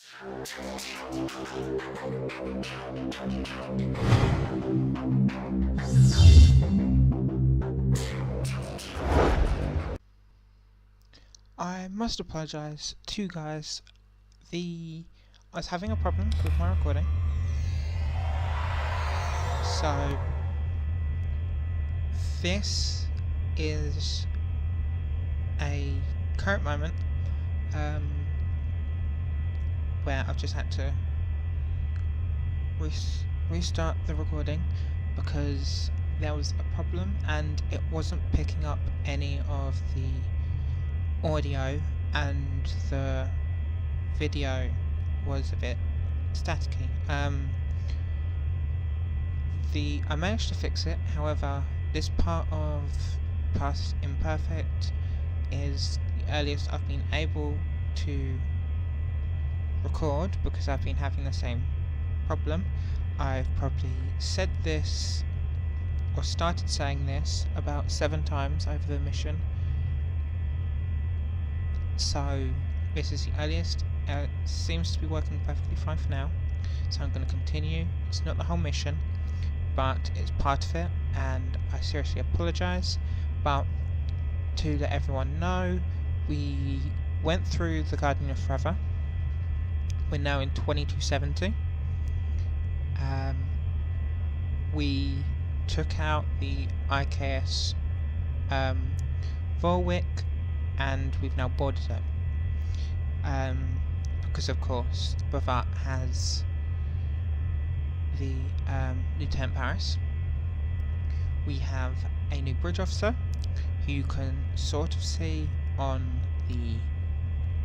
I must apologise to you guys. I was having a problem with my recording, so this is a current moment where I've just had to restart the recording because there was a problem and it wasn't picking up any of the audio, and the video was a bit staticky. I managed to fix it, however, this part of past imperfect is the earliest I've been able to record because I've been having the same problem. I've probably said this or started saying this about 7 times over the mission, so this is the earliest. It seems to be working perfectly fine for now, so I'm going to continue. It's not the whole mission, but it's part of it, and I seriously apologise. But to let everyone know, we went through the Guardian of Forever. We're now in 2270. We took out the IKS Volwick, and we've now boarded it. Because of course Bavat has the Lieutenant Paris. We have a new bridge officer who you can sort of see on the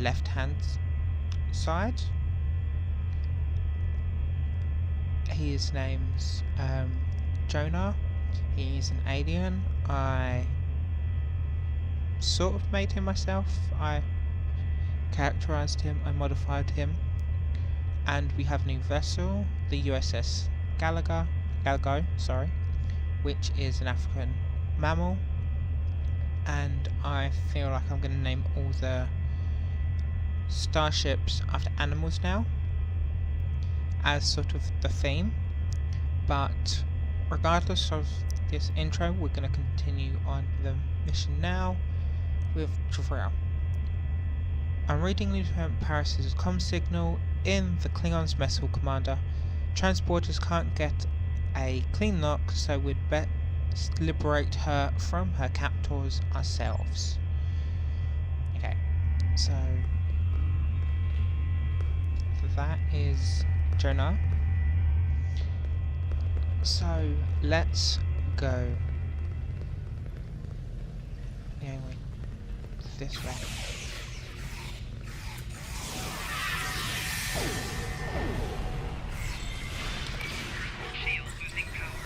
left hand side. His name's Jonah. He's an alien. I sort of made him myself. I characterized him, I modified him. And we have a new vessel, the USS Gallagher, which is an African mammal, and I feel like I'm going to name all the starships after animals now, as sort of the theme. But regardless of this intro, we're going to continue on the mission now with Javril. I'm reading Lieutenant Paris' comm signal in the Klingons' mess hall, Commander. Transporters can't get a clean lock, so we'd best liberate her from her captors ourselves. Okay, so that is Jonah. So let's go. Anyway, this way. Shield losing power.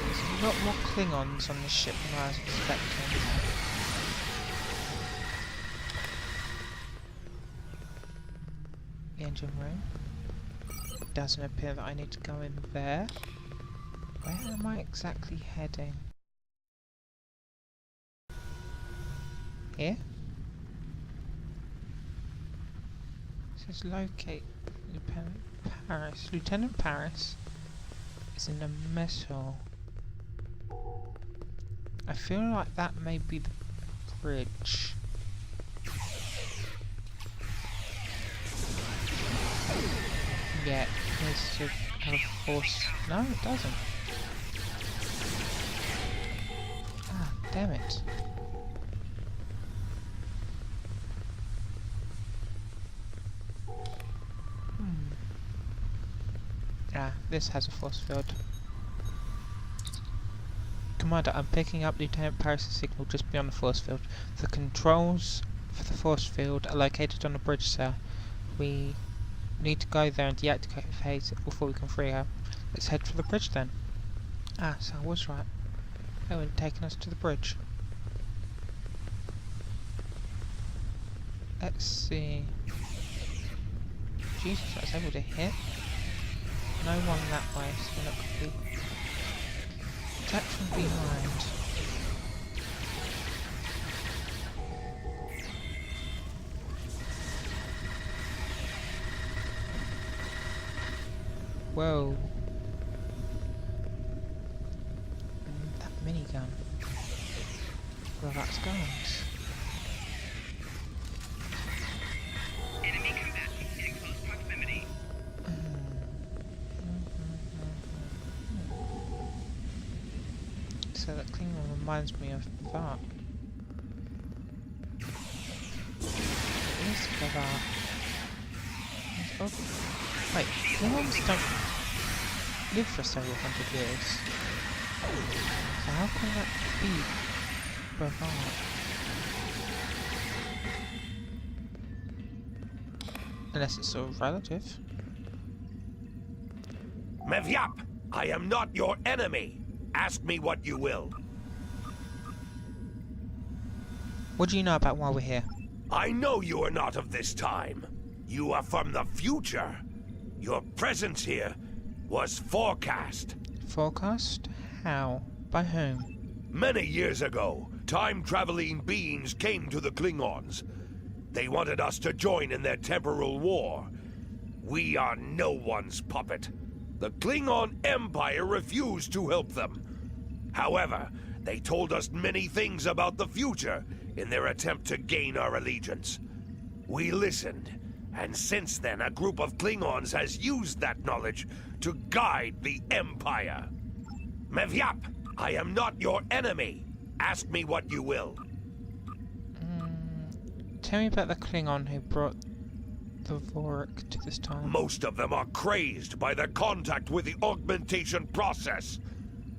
There's a lot more Klingons on this ship than I was expecting. The engine room. It doesn't appear that I need to go in there. Where am I exactly heading? Here? It says locate Lieutenant Paris. Lieutenant Paris is in the mess hall. I feel like that may be the bridge. Yeah, it needs to have a force. No, it doesn't. Ah, damn it. Ah, this has a force field. Commander, I'm picking up Lieutenant Paris' signal just beyond the force field. The controls for the force field are located on the bridge, sir. We need to go there and deactivate it before we can free her. Let's head for the bridge then. Ah, so I was right. They weren't taking us to the bridge. Let's see. Jesus, I was able to hit. No one that way, so that could be attack from behind. Whoa. And that minigun. Well, that's guns. Enemy combatants in close proximity. So that Klingon reminds me of that. It is Bavat. Oh, wait, Klingons don't live for several hundred years. So how can that be Bavat? Unless it's a relative. Mevyap, I am not your enemy. Ask me what you will. What do you know about why we're here? I know you are not of this time. You are from the future. Your presence here was forecast. Forecast? How? By whom? Many years ago, time-traveling beings came to the Klingons. They wanted us to join in their temporal war. We are no one's puppet. The Klingon Empire refused to help them. However, they told us many things about the future in their attempt to gain our allegiance. We listened, and since then a group of Klingons has used that knowledge to guide the Empire. Mevyap, I am not your enemy. Ask me what you will. Tell me about the Klingon who brought the Vorik to this time. Most of them are crazed by their contact with the augmentation process.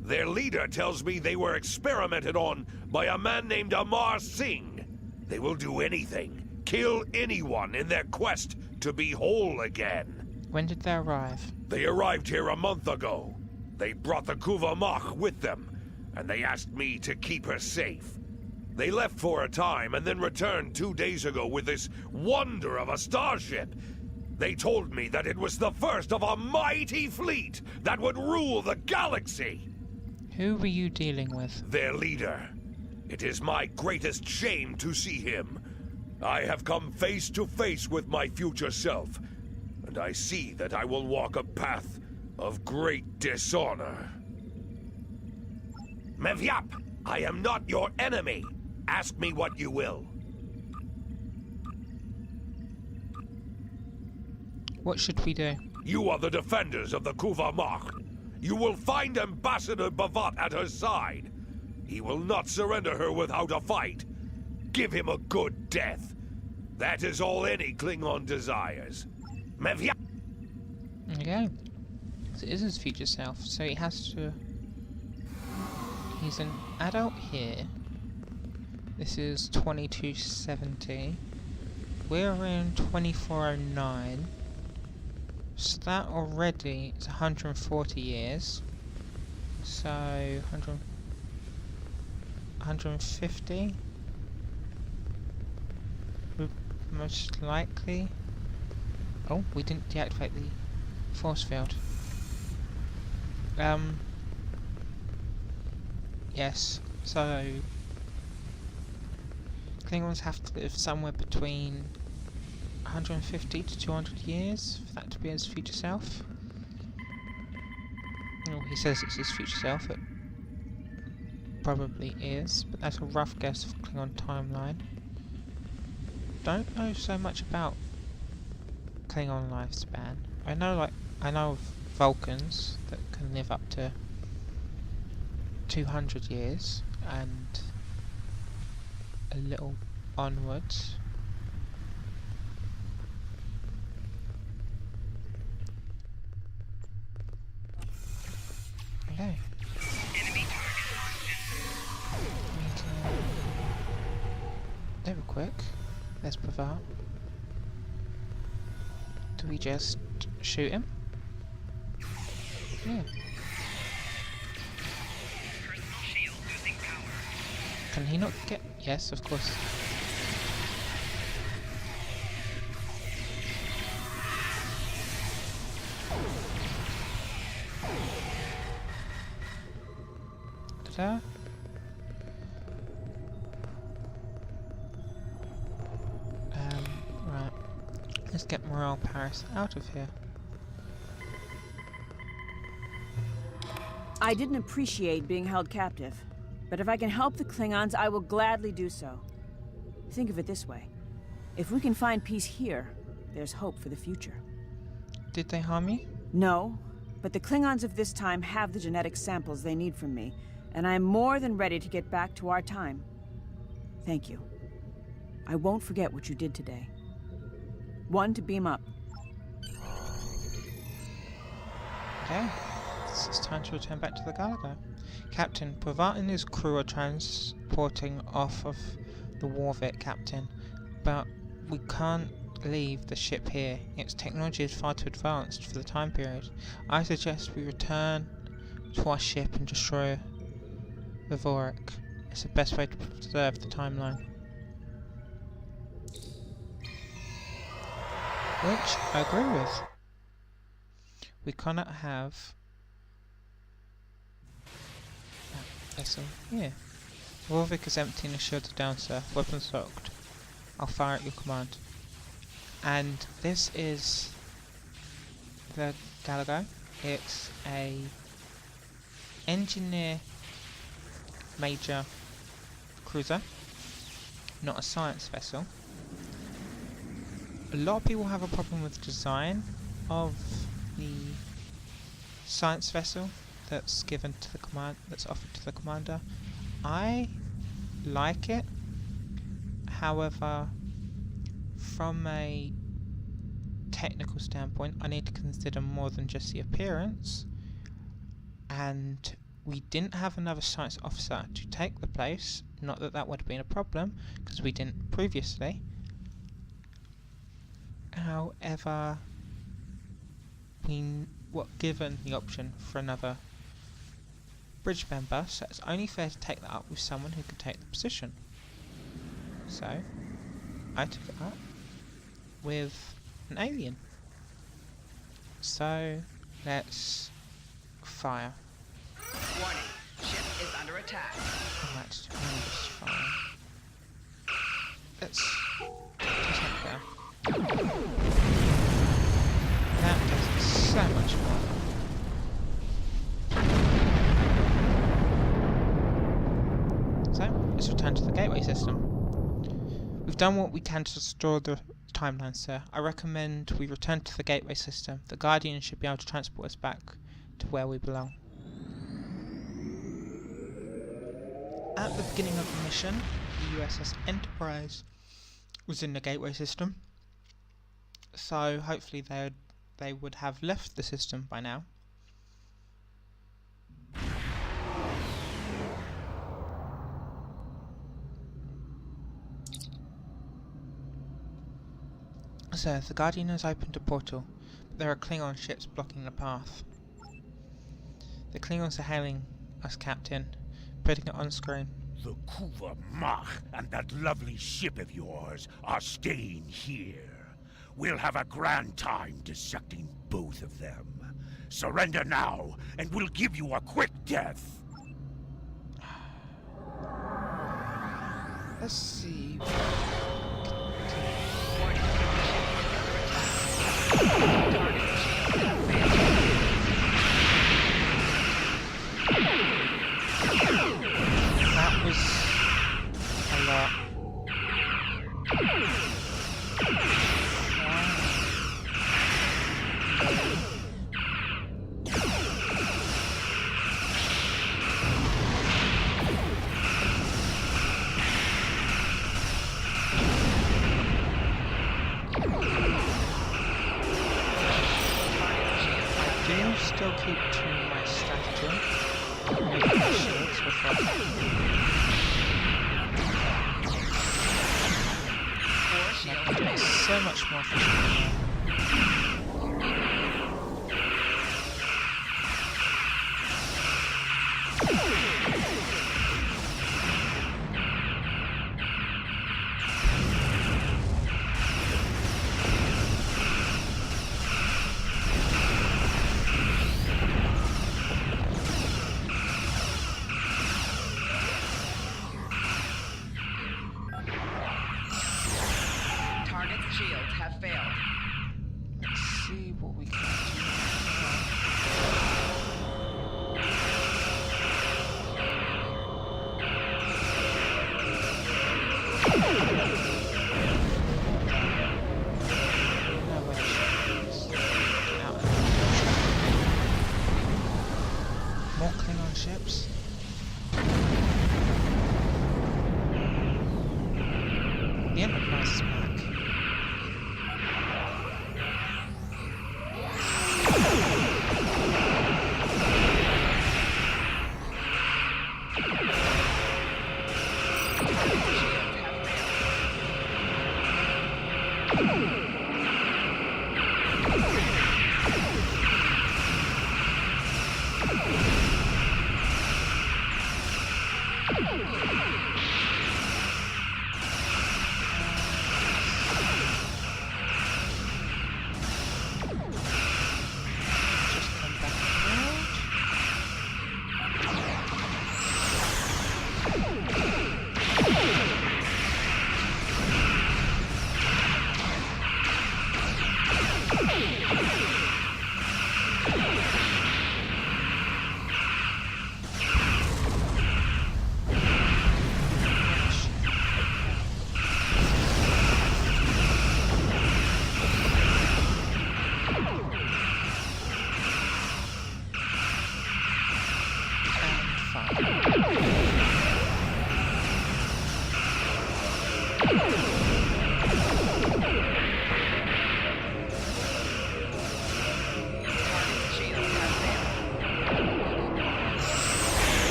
Their leader tells me they were experimented on by a man named Amar Singh. They will do anything, kill anyone in their quest to be whole again. When did they arrive? They arrived here a month ago. They brought the Kuva Mach with them, and they asked me to keep her safe. They left for a time and then returned 2 days ago with this wonder of a starship. They told me that it was the first of a mighty fleet that would rule the galaxy. Who were you dealing with? Their leader. It is my greatest shame to see him. I have come face to face with my future self, and I see that I will walk a path of great dishonor. Mevyap, I am not your enemy. Ask me what you will. What should we do? You are the defenders of the Kuva Mach. You will find Ambassador Bavat at her side. He will not surrender her without a fight. Give him a good death. That is all any Klingon desires. Mevyap. Okay. So it is his future self, so he has to... He's an adult here. This is 2270. We're in 2409. So that already is 140 years. So 150? Most likely. Oh, we didn't deactivate the force field. Yes, so Klingons have to live somewhere between 150 to 200 years for that to be his future self. Well, he says it's his future self, it probably is, but that's a rough guess of Klingon timeline. Don't know so much about Klingon lifespan. I know of Vulcans that can live up to 200 years and a little onwards. Okay. Enemy target. They were quick. There's Bavar. Do we just shoot him? Yeah. Personal shield losing power. Can he not get... Yes, of course. there. Right. Let's get Morale Paris out of here. I didn't appreciate being held captive, but if I can help the Klingons, I will gladly do so. Think of it this way. If we can find peace here, there's hope for the future. Did they harm you? No, but the Klingons of this time have the genetic samples they need from me, and I'm more than ready to get back to our time. Thank you. I won't forget what you did today. One to beam up. Okay. It's time to return back to the Galago. Captain, Pravat and his crew are transporting off of the Warvik, Captain, but we can't leave the ship here. Its technology is far too advanced for the time period. I suggest we return to our ship and destroy the Vorik. It's the best way to preserve the timeline. Which I agree with. We cannot have vessel here. Warvik is emptying the shield down, sir. Weapons locked. I'll fire at your command. And this is the Galago. It's a engineer major cruiser, not a science vessel. A lot of people have a problem with the design of the science vessel that's given to the that's offered to the commander. I like it. However, from a technical standpoint, I need to consider more than just the appearance, and we didn't have another science officer to take the place. Not that that would have been a problem, because we didn't previously. However, we were given the option for another bridge member, so it's only fair to take that up with someone who could take the position. So, I took it up with an alien. So, let's fire. Warning. Ship is under attack. Let's just fire. Let's just head there. That does so much more. So, let's return to the gateway system. We've done what we can to restore the timeline, sir. I recommend we return to the gateway system. The Guardian should be able to transport us back to where we belong. At the beginning of the mission, the USS Enterprise was in the gateway system, so hopefully they would have left the system by now. So, the Guardian has opened a portal, but there are Klingon ships blocking the path. The Klingons are hailing us, Captain, putting it on screen. The Kuva Mach and that lovely ship of yours are staying here. We'll have a grand time dissecting both of them. Surrender now, and we'll give you a quick death. Let's see. That was a lot. Still keep to my strategy. Making the shields before. So much more efficient. failed. Let's see what we can do. More Klingon ships. The Enterprise is back. Just come back around.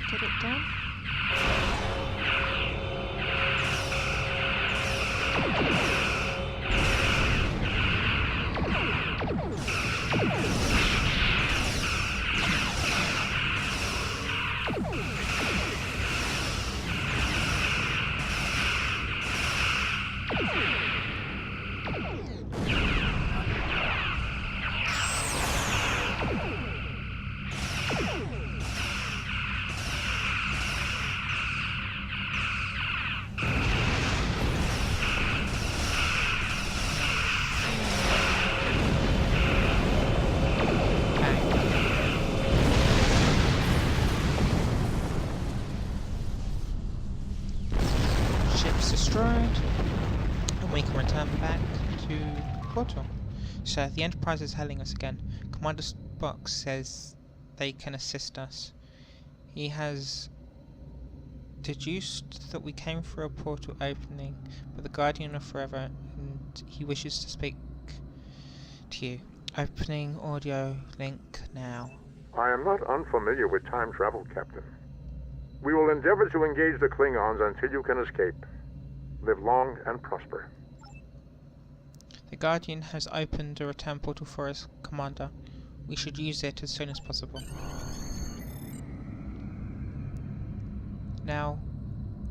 Get it done. Ship's destroyed, and we can return back to Portal. So the Enterprise is hailing us again. Commander Spock says they can assist us. He has deduced that we came through a portal opening with the Guardian of Forever, and he wishes to speak to you. Opening audio link now. I am not unfamiliar with time travel, Captain. We will endeavor to engage the Klingons until you can escape. Live long and prosper. The Guardian has opened a return portal for us, Commander. We should use it as soon as possible. Now,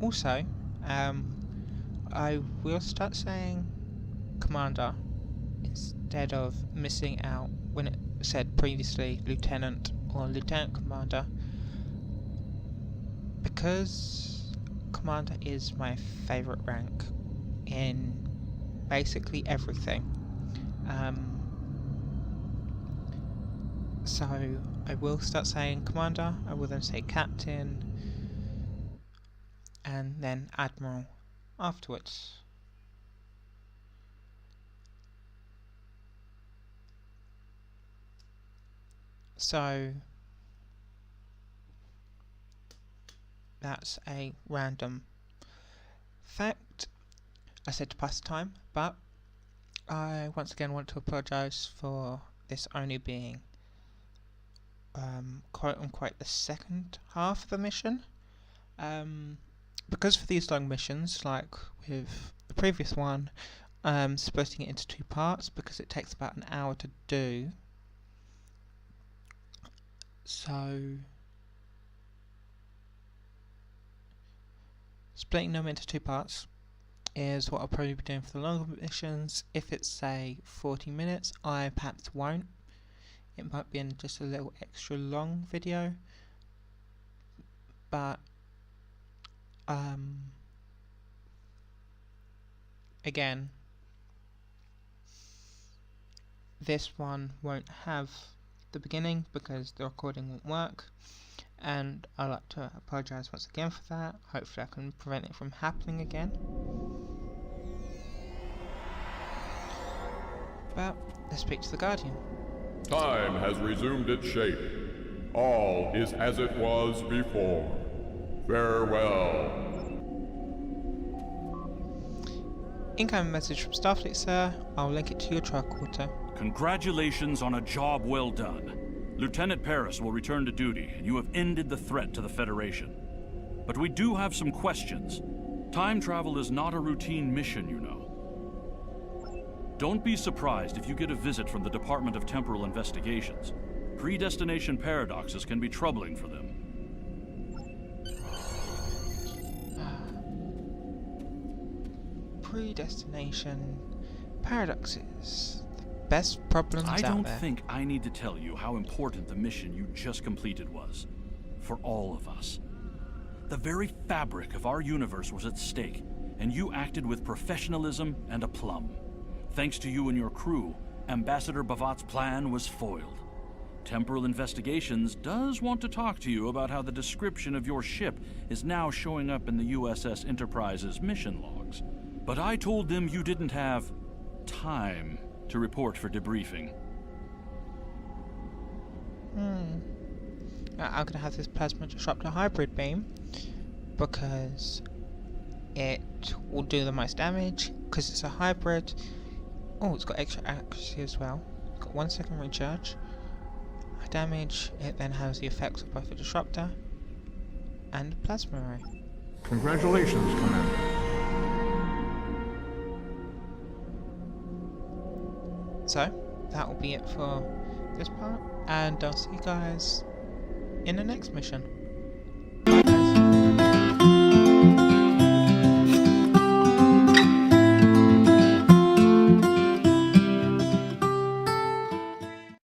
also, I will start saying Commander instead of missing out when it said previously Lieutenant or Lieutenant Commander, because Commander is my favourite rank in basically everything. So I will start saying Commander, I will then say Captain, and then Admiral afterwards. So that's a random fact I said to pass the time, but I once again want to apologise for this only being quote unquote the second half of the mission, because for these long missions, like with the previous one, splitting it into two parts because it takes about an hour to do. So splitting them into two parts is what I'll probably be doing for the longer missions. If it's say 40 minutes, I perhaps won't. It might be in just a little extra long video, but Again, this one won't have the beginning because the recording won't work, and I'd like to apologise once again for that. Hopefully I can prevent it from happening again. But let's speak to the Guardian. Time has resumed its shape. All is as it was before. Farewell. Incoming message from Starfleet, sir. I'll link it to your tricorder. Congratulations on a job well done. Lieutenant Paris will return to duty, and you have ended the threat to the Federation. But we do have some questions. Time travel is not a routine mission, you know. Don't be surprised if you get a visit from the Department of Temporal Investigations. Predestination paradoxes can be troubling for them. Predestination paradoxes. The best problems out there. I don't think I need to tell you how important the mission you just completed was. For all of us. The very fabric of our universe was at stake, and you acted with professionalism and aplomb. Thanks to you and your crew, Ambassador Bavat's plan was foiled. Temporal Investigations does want to talk to you about how the description of your ship is now showing up in the USS Enterprise's mission logs. But I told them you didn't have time to report for debriefing. I'm gonna have this plasma disruptor hybrid beam because it will do the most damage because it's a hybrid. Oh, it's got extra accuracy as well. It's got 1 second recharge. Damage. It then has the effects of both the disruptor and the plasma ray. Congratulations, Commander. So that will be it for this part, and I'll see you guys in the next mission.